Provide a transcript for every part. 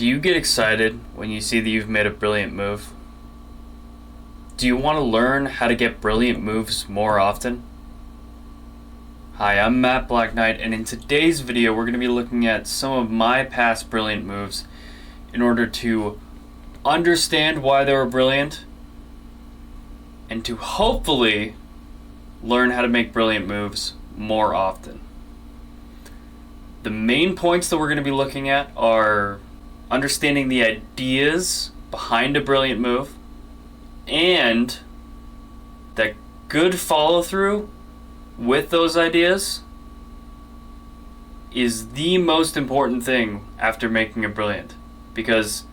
Do you get excited when you see that you've made a brilliant move? Do you want to learn how to get brilliant moves more often? Hi, I'm Matt Black Knight, and in today's video we're going to be looking at some of my past brilliant moves in order to understand why they were brilliant and to hopefully learn how to make brilliant moves more often. The main points that we're going to be looking at are understanding the ideas behind a brilliant move, and that good follow-through with those ideas is the most important thing after making a brilliant. Because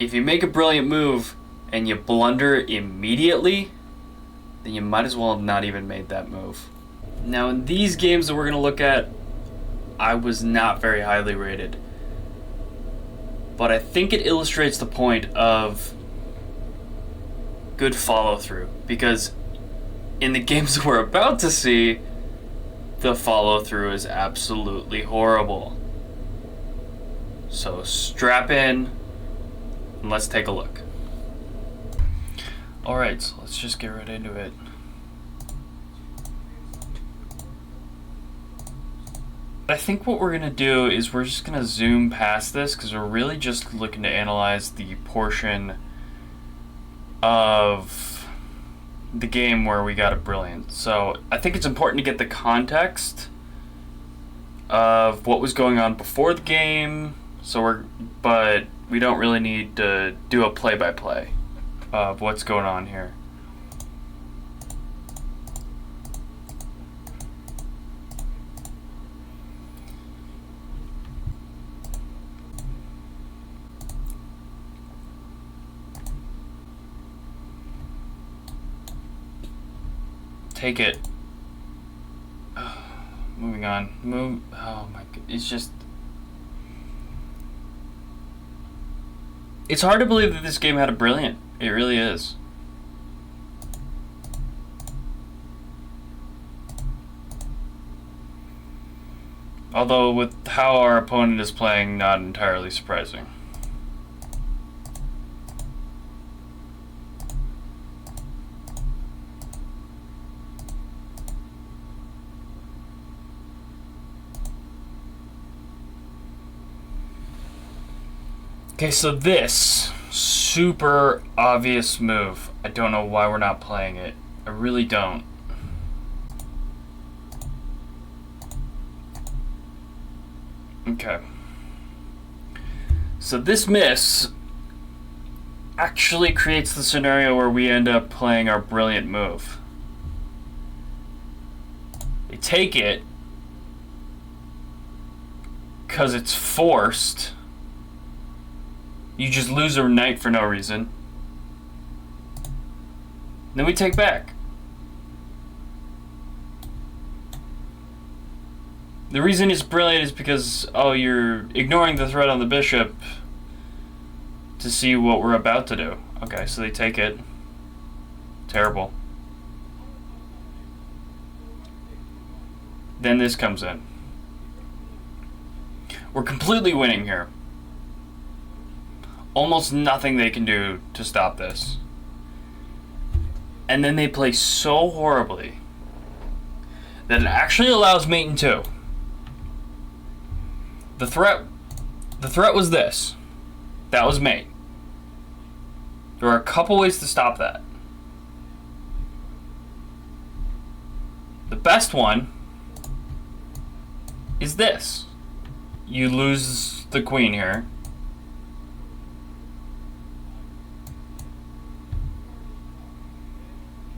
if you make a brilliant move and you blunder immediately, then you might as well have not even made that move. Now, in these games that we're going to look at, I was not very highly rated. But I think it illustrates the point of good follow-through, because in the games that we're about to see, the follow-through is absolutely horrible. So strap in and let's take a look. Alright, so let's just get right into it. I think what we're going to do is we're just going to zoom past this because we're really just looking to analyze the portion of the game where we got a brilliant. So I think it's important to get the context of what was going on before the game. But we don't really need to do a play-by-play of what's going on here. Take it. Moving on. Oh my god. It's just... It's hard to believe that this game had a brilliant. It really is. Although with how our opponent is playing, not entirely surprising. Okay, so this super obvious move, I don't know why we're not playing it. I really don't. Okay. So this miss actually creates the scenario where we end up playing our brilliant move. They take it because it's forced. You just lose a knight for no reason. Then we take back. The reason it's brilliant is because, oh, you're ignoring the threat on the bishop to see what we're about to do. Okay, so they take it. Terrible. Then this comes in. We're completely winning here. Almost nothing they can do to stop this. And then they play so horribly that it actually allows mate in 2. The threat was this. That was mate. There are a couple ways to stop that. The best one is this. You lose the queen here.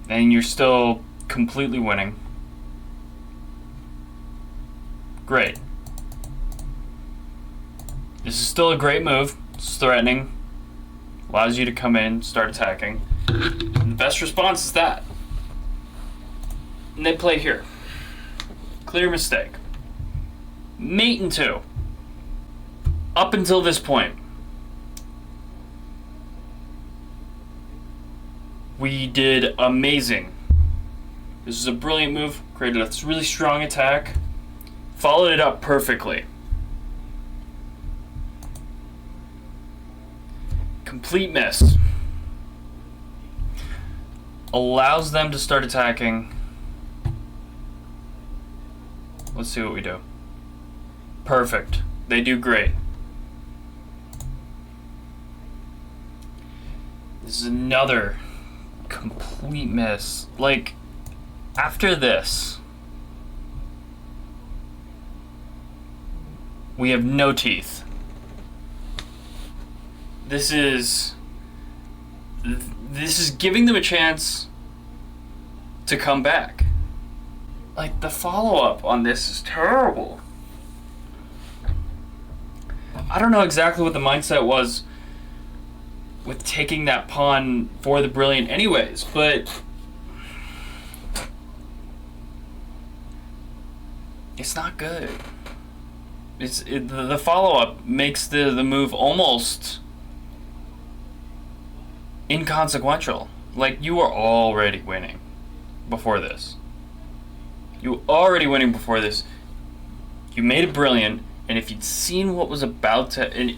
And you're still completely winning. Great. This is still a great move. It's threatening. Allows you to come in, start attacking. And the best response is that. And they play here. Clear mistake. Mate in 2. Up until this point, we did amazing. This is a brilliant move, created a really strong attack, followed it up perfectly. Complete miss. Allows them to start attacking. Let's see what we do. Perfect. They do great. This is another complete miss. Like, after this, we have no teeth. This is giving them a chance to come back. Like, the follow-up on this is terrible. I don't know exactly what the mindset was with taking that pawn for the Brilliant anyways, but it's not good. The follow-up makes the move almost inconsequential. Like, you were already winning before this. You were already winning before this. You made it Brilliant, and if you'd seen what was about to, and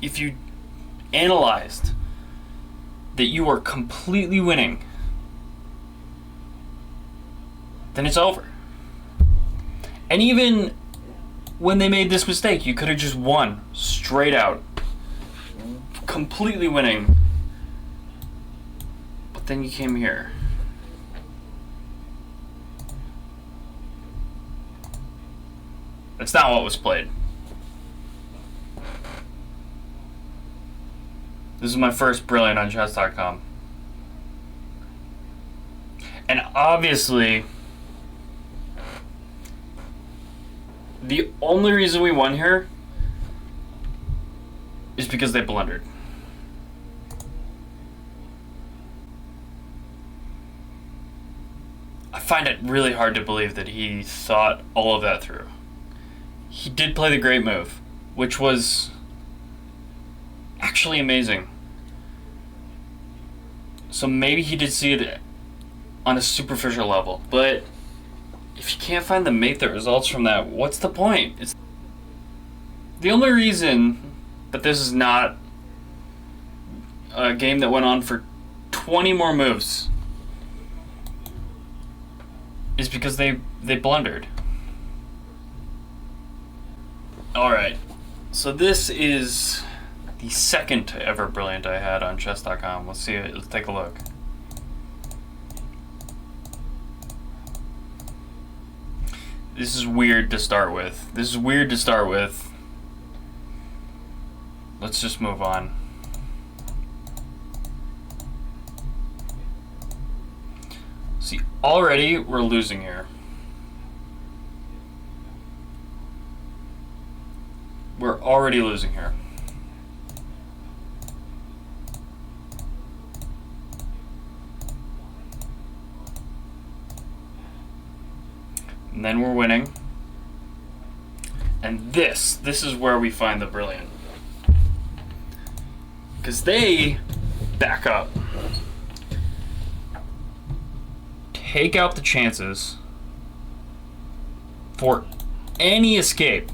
if you analyzed that you were completely winning, then it's over. And even when they made this mistake, you could have just won straight out, completely winning. But then you came here. That's not what was played. This is my first Brilliant on chess.com. And obviously, the only reason we won here is because they blundered. I find it really hard to believe that he thought all of that through. He did play the great move, which was actually amazing. So maybe he did see it on a superficial level, but if you can't find the mate that results from that, what's the point? It's the only reason that this is not a game that went on for 20 more moves is because they blundered. Alright, so this is the second ever Brilliant I had on chess.com. Let's see it. Let's take a look. This is weird to start with. Let's just move on. See, already we're losing here. We're already losing here. And then we're winning. And this is where we find the Brilliant. Because they back up. Take out the chances for any escape.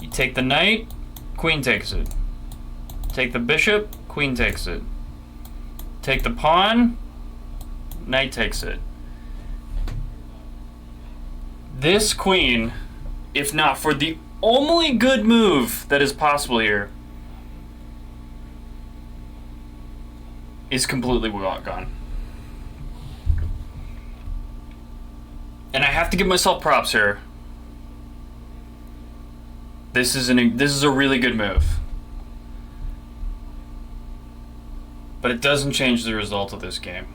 You take the knight, queen takes it. Take the bishop, queen takes it. Take the pawn, knight takes it. This queen, if not for the only good move that is possible here, is completely gone. And I have to give myself props here. This is a really good move. But it doesn't change the result of this game.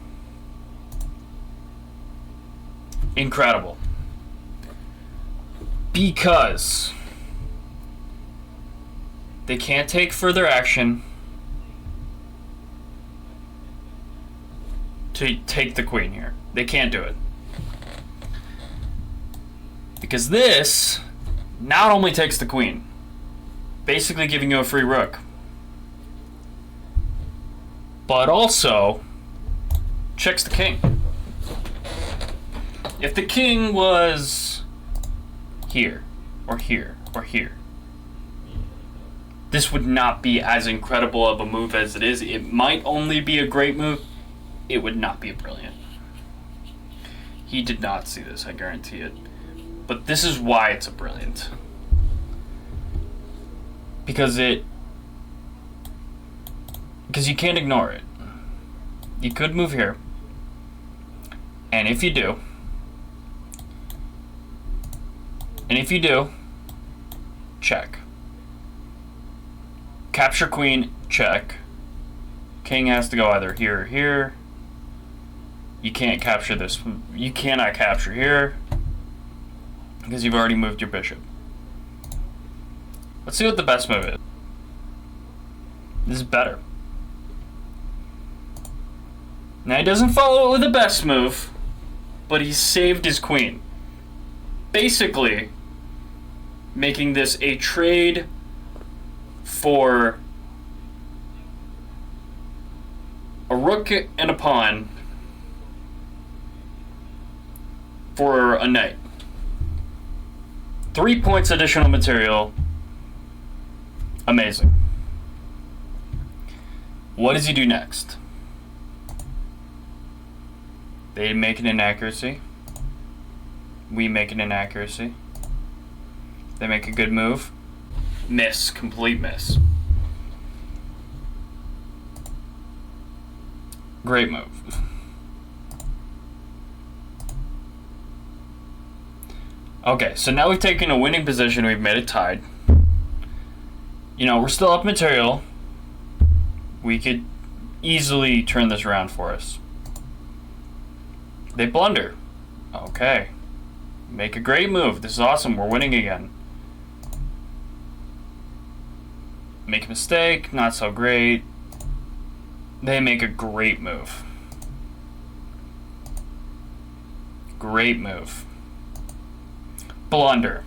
Incredible. Because they can't take further action to take the queen here. They can't do it. Because this not only takes the queen, basically giving you a free rook, but also checks the king. If the king was here, or here, or here, this would not be as incredible of a move as it is. It might only be a great move. It would not be a brilliant. He did not see this, I guarantee it. But this is why it's a brilliant. Because you can't ignore it. You could move here. And if you do, check. Capture queen, check. King has to go either here or here. You can't capture this. You cannot capture here because you've already moved your bishop. Let's see what the best move is. This is better. Now he doesn't follow it with the best move, but he saved his queen. Basically, making this a trade for a rook and a pawn for a knight. 3 points additional material. Amazing. What does he do next? They make an inaccuracy. We make an inaccuracy. They make a good move. Miss. Complete miss. Great move. Okay, so now we've taken a winning position. We've made it tied. You know, we're still up material. We could easily turn this around for us. They blunder. Okay. Make a great move. This is awesome. We're winning again. Make a mistake. Not so great. They make a great move. Great move. Blunder.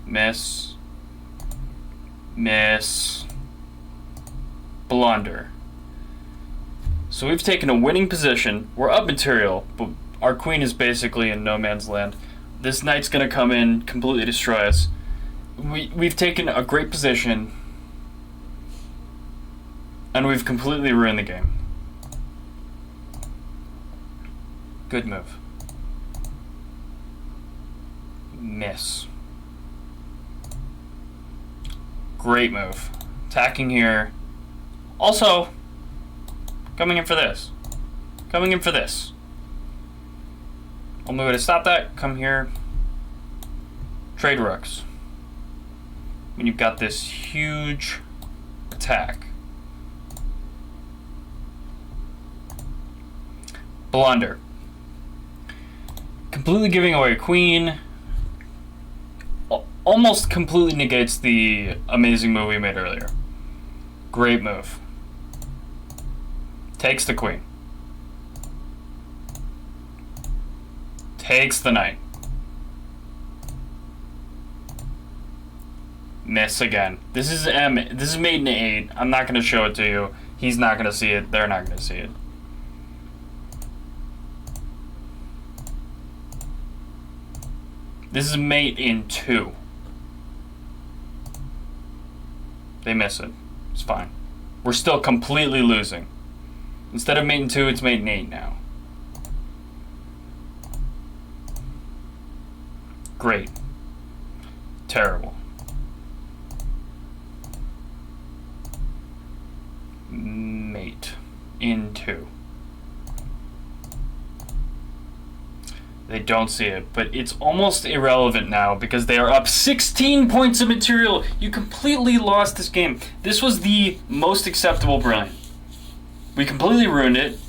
Miss. Miss. Blunder. So we've taken a winning position. We're up material, but our queen is basically in no man's land. This knight's gonna come in, completely destroy us. We've taken a great position, and we've completely ruined the game. Good move. Miss. Great move. Attacking here. Also, coming in for this. Coming in for this. Only way to stop that, come here. Trade rooks. When you've got this huge attack. Blunder. Completely giving away a queen. Almost completely negates the amazing move we made earlier. Great move. Takes the queen. Takes the knight. Miss again. This is mate in 8. I'm not going to show it to you. He's not going to see it. They're not going to see it. This is mate in 2. They miss it. It's fine. We're still completely losing. Instead of mate in 2, it's mate in 8 now. Great. Terrible. Mate in 2. They don't see it, but it's almost irrelevant now because they are up 16 points of material. You completely lost this game. This was the most acceptable brilliant. We completely ruined it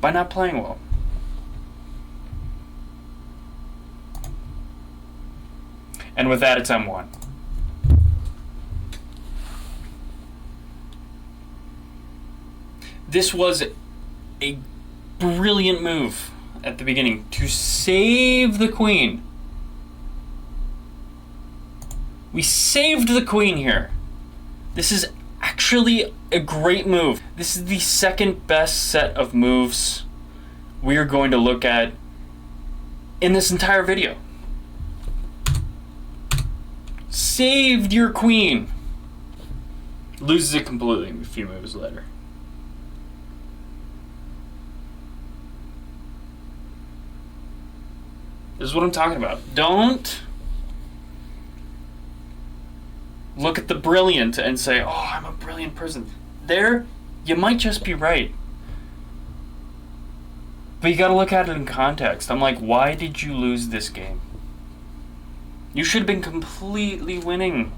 by not playing well. And with that, it's M1. This was a brilliant move at the beginning to save the queen. We saved the queen here. This is actually a great move. This is the second best set of moves we are going to look at in this entire video. Saved your queen. Loses it completely a few moves later. This is what I'm talking about. Don't look at the brilliant and say, oh, I'm a brilliant person. There, you might just be right. But you gotta look at it in context. I'm like, why did you lose this game? You should have been completely winning.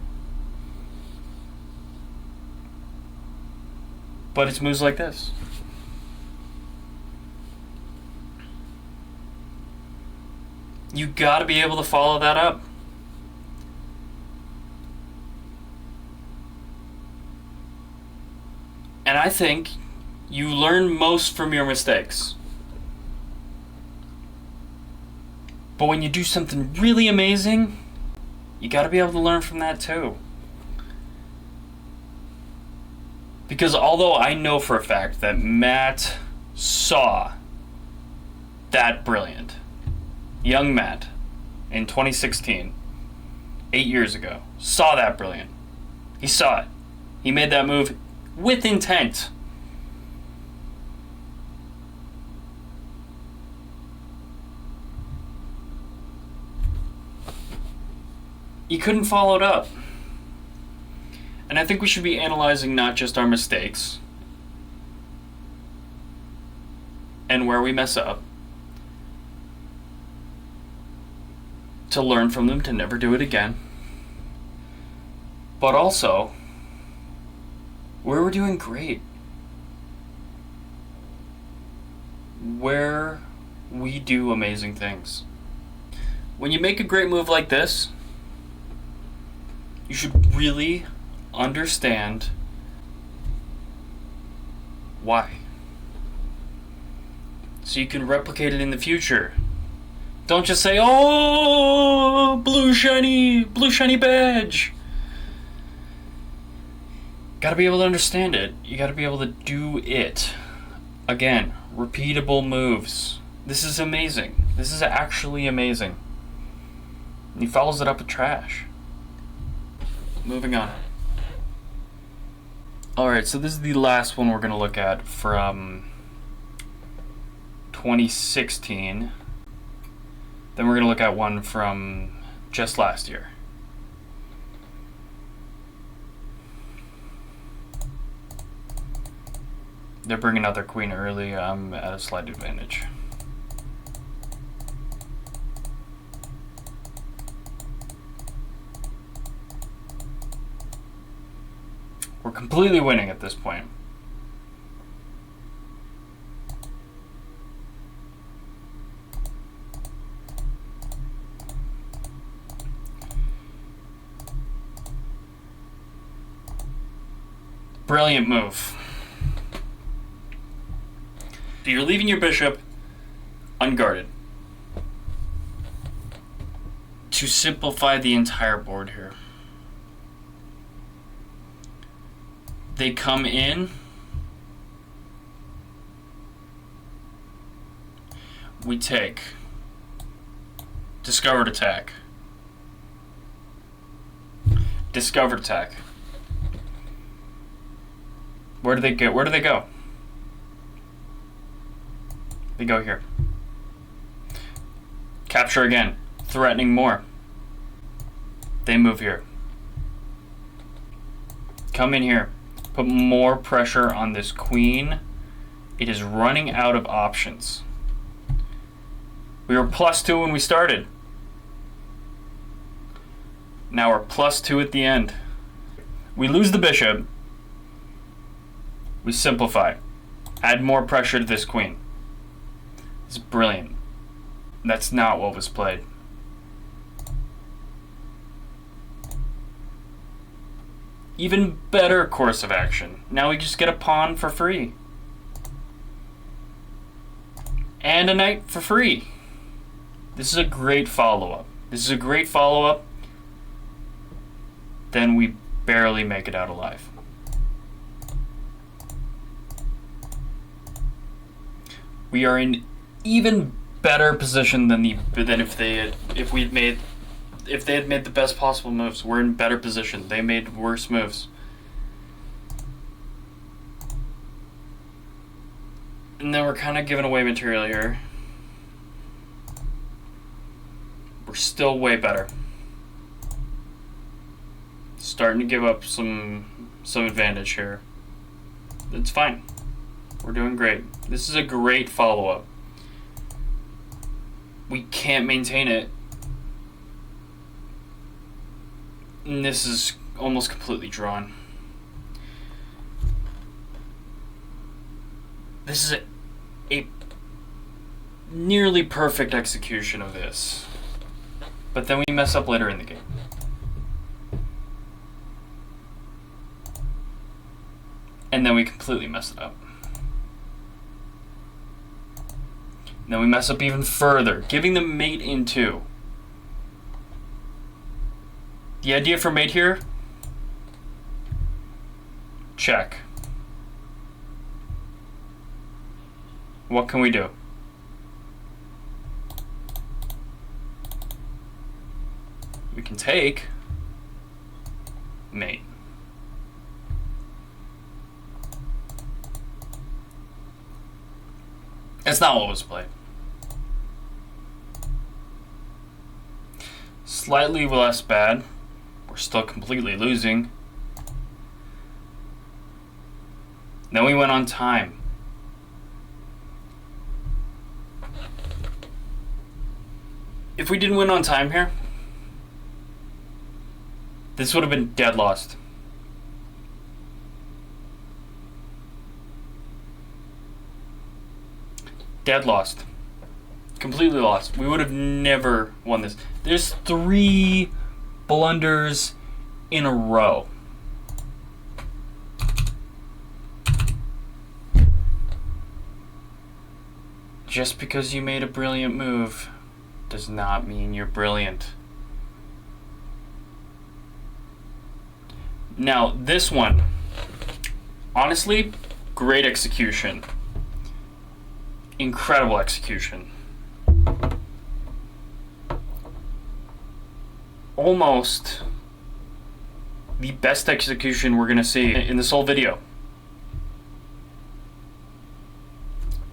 But it's moves like this. You gotta be able to follow that up. And I think you learn most from your mistakes. But when you do something really amazing, you gotta be able to learn from that too. Because although I know for a fact that Matt saw that brilliant, young Matt, in 2016, 8 years ago, saw that brilliant. He saw it. He made that move with intent. You couldn't follow it up. And I think we should be analyzing not just our mistakes and where we mess up, to learn from them, to never do it again, but also where we're doing great, where we do amazing things. When you make a great move like this, you should really understand why, so you can replicate it in the future. Don't just say, oh, blue shiny badge. Gotta be able to understand it. You gotta be able to do it. Again, repeatable moves. This is amazing. This is actually amazing. And he follows it up with trash. Moving on. Alright, so this is the last one we're going to look at from 2016. Then we're going to look at one from just last year. They're bringing out their queen early. I'm at a slight advantage. We're completely winning at this point. Brilliant move. So you're leaving your bishop unguarded to simplify the entire board here. They come in. We take. Discovered attack. Discovered attack. Where do they go? Where do they go? They go here. Capture again. Threatening more. They move here. Come in here. Put more pressure on this queen. It is running out of options. We were +2 when we started. Now we're +2 at the end. We lose the bishop. We simplify. Add more pressure to this queen. It's brilliant. That's not what was played. Even better course of action. Now we just get a pawn for free. And a knight for free. This is a great follow-up. This is a great follow-up. Then we barely make it out alive. We are in even better position than if they had made the best possible moves. We're in better position. They made worse moves. And then we're kind of giving away material here. We're still way better. Starting to give up some advantage here. It's fine. We're doing great. This is a great follow-up. We can't maintain it. And this is almost completely drawn. This is a nearly perfect execution of this. But then we mess up later in the game. And then we completely mess it up. And then we mess up even further, giving them mate in 2. The idea for mate here? Check. What can we do? We can take mate. That's not what was played. Slightly less bad. We're still completely losing. Then we went on time. If we didn't win on time here, this would have been dead lost. Dead lost. Completely lost. We would have never won this. There's 3 blunders in a row. Just because you made a brilliant move does not mean you're brilliant. Now, this one, honestly, great execution. Incredible execution. Almost the best execution we're gonna see in this whole video.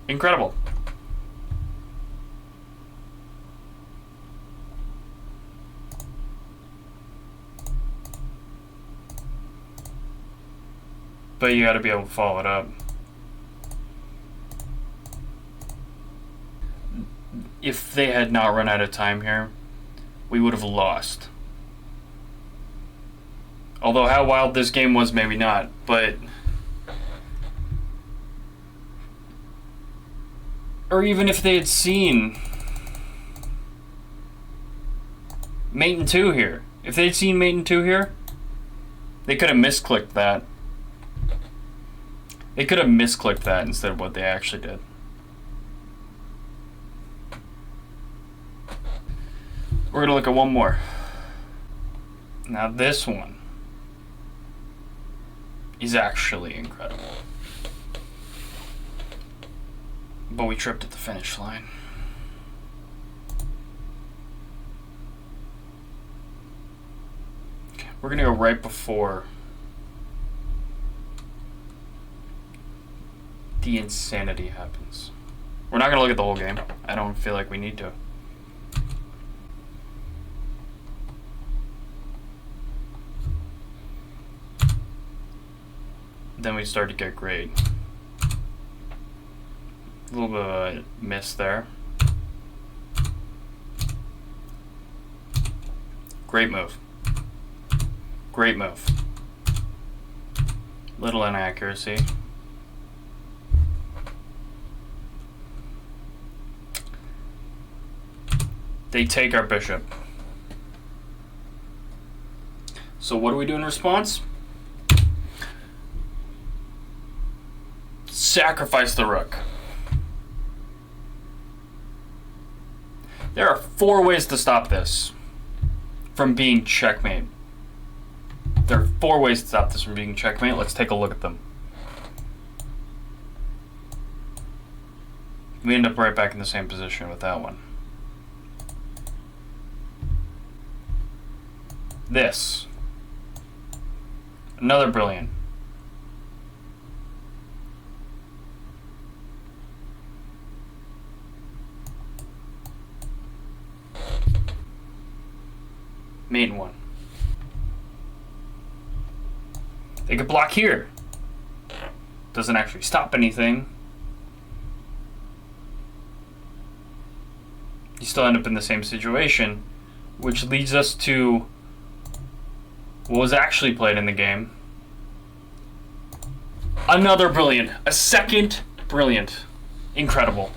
Incredible. But you gotta be able to follow it up. If they had not run out of time here, we would have lost. Although how wild this game was, maybe not, but... Or even if they had seen mate in 2 here. If they'd seen mate in 2 here, they could have misclicked that. They could have misclicked that instead of what they actually did. We're gonna look at one more. Now this one is actually incredible. But we tripped at the finish line. We're gonna go right before the insanity happens. We're not gonna look at the whole game. I don't feel like we need to. Then we start to get great. A little bit of a miss there. Great move. Great move. Little inaccuracy. They take our bishop. So what do we do in response? Sacrifice the rook. There are 4 ways to stop this from being checkmate. There are 4 ways to stop this from being checkmate. Let's take a look at them. We end up right back in the same position with that one. This. Another brilliant. Main one. They could block here. Doesn't actually stop anything. You still end up in the same situation, which leads us to what was actually played in the game. Another brilliant. A second brilliant. Incredible.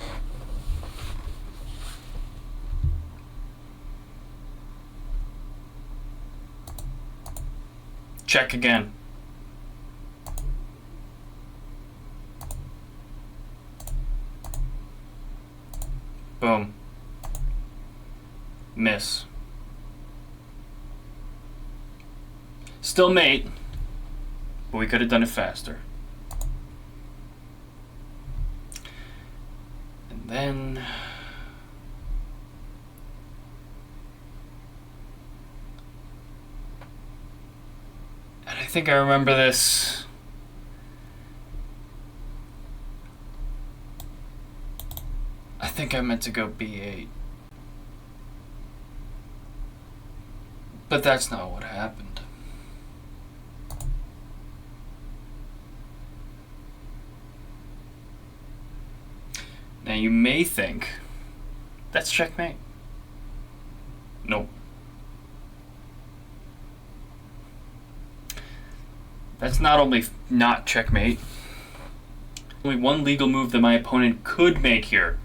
Check again. Boom. Miss. Still mate, but we could have done it faster. And then I think I remember this. I think I meant to go B8. But that's not what happened. Now you may think, that's checkmate. Nope. That's not only not checkmate, only one legal move that my opponent could make here.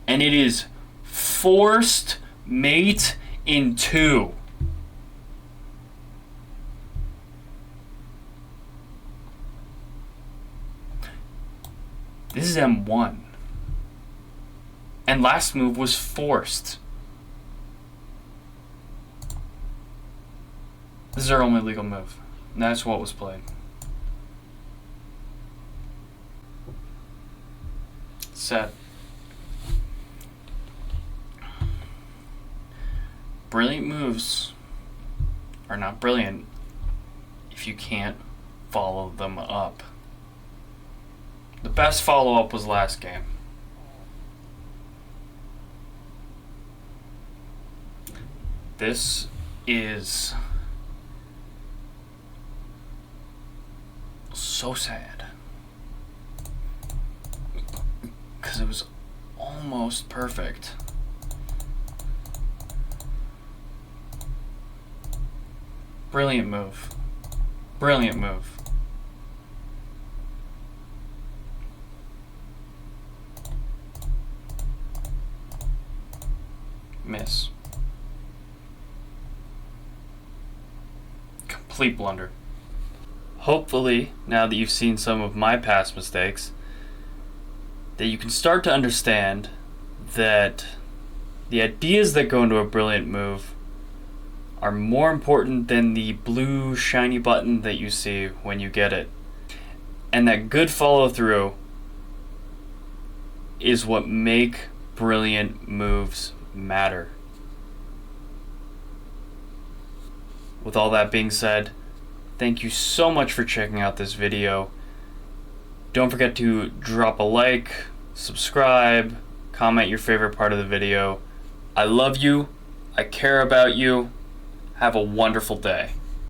And it is forced mate in 2. This is M1. And last move was forced. This is our only legal move. And that's what was played. Sad. Brilliant moves are not brilliant if you can't follow them up. The best follow-up was last game. This is so sad. Because it was almost perfect. Brilliant move. Brilliant move. Miss. Complete blunder. Hopefully, now that you've seen some of my past mistakes, that you can start to understand that the ideas that go into a brilliant move are more important than the blue shiny button that you see when you get it. And that good follow through is what make brilliant moves matter. With all that being said, thank you so much for checking out this video. Don't forget to drop a like, subscribe, comment your favorite part of the video. I love you. I care about you. Have a wonderful day.